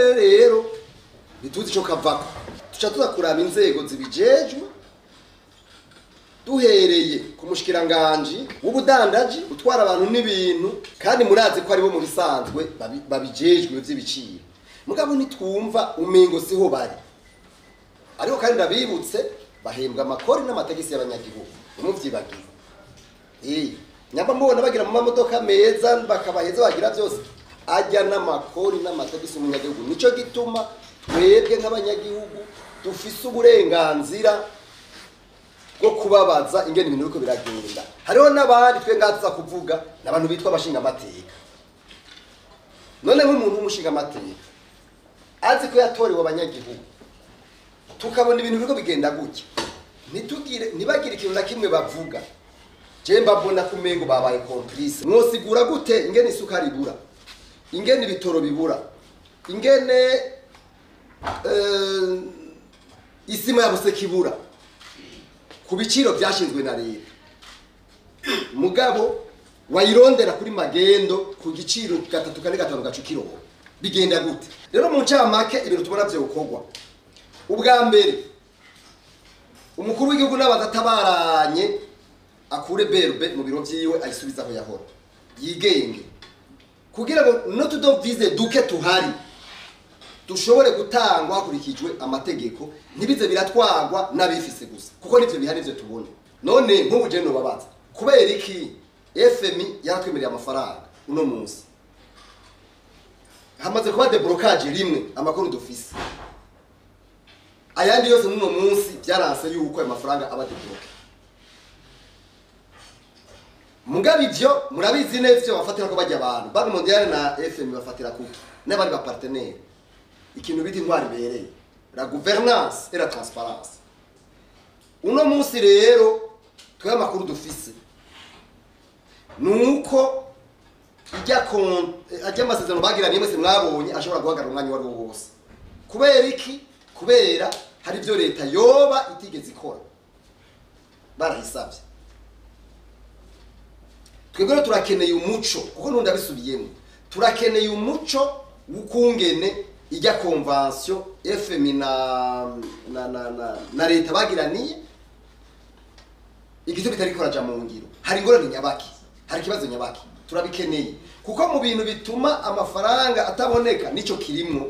karere rero ntituzi ico kavako tuca tuza kuraba inzego zibijejwe duhereye ku mushikiranganje w'ubudandaji utwara abantu n'ibintu kandi murazi ko aribo mu bisanzwe babijejwe vy'ibiciro mugabo nitwumva umengo siho bari ariko kandi ndabibutse bahembwa amakori n'amategisi y'abanyagihugu nimuvyibagiye nyamba mbona bagira mu mamodoka meza bakabaheza bagira byose ajya n'amakori n'amategisi y'umunyagihugu nico gituma twebwe nk'abanyagihugu dufise uburenganzira bwo kubabaza ingene ibintu biko biragenda hariho n'abandi twe ngaza kuvuga n'abantu bitwa abashinga amateka none nk'umuntu w'umushinga amateka azi ko yatorewe abanyagihugu tukabona ibintu biko bigenda gutya ntibagire ikintu na kimwe bavuga je mbabona kumengo babaye complice mwosigura gute ingene isukari ibura ingene ibitoro bibura ingene isima yabuse kibura ku biciro byashinzwe na leta mugabo wayirondera kuri magendo ku giciro 3 4 5 gacu kilo bigenda gute rero mu ncamake ibintu tubona byo gukorwa ubwa mbere umukuru w'igihugu n'abadatabaranye akure berbe mu biro vyiwe ayisubiza aho yahora yigenge kugira ngo no tudovize duke tuhari dushobore gutangwa hakurikijwe amategeko ntibize biratwagwa n'abifise gusa kuko nivyo bihari nivyo tubona none nk'ubu je no babaza kubera iki FMI yarakwemereye amafaranga uno munsi hamaze kuba deblocage rimwe amakuru dufise ayandi yose n'uno munsi byaranse yuko ayo mafaranga aba debloqué mugabe ivyo murabizi neza bafatira ko bajya abantu Banki Mondiale na FMI bafatira kuki n'abandi ba partenaire ikintu biti intwari bereye la gouvernance et la transparence uno munsi rero twe amakuru dufise nuko ajya amasezerano bagiranye mwese mwabonye ashobora guhagarara umwanya wari wose kubera iki kubera hari byo leta yoba itigeze ikora barayisabye twebwe turakeneye umuco kuko nunda bisubiyemo turakeneye umuco wukungene ijya convention FMI na leta bagiraniye igizo bitari koraja mu ngiro hari ingorane nyabaki hari kibazo nyabaki turabikeneye kuko mu bintu bituma amafaranga ataboneka nico kirimo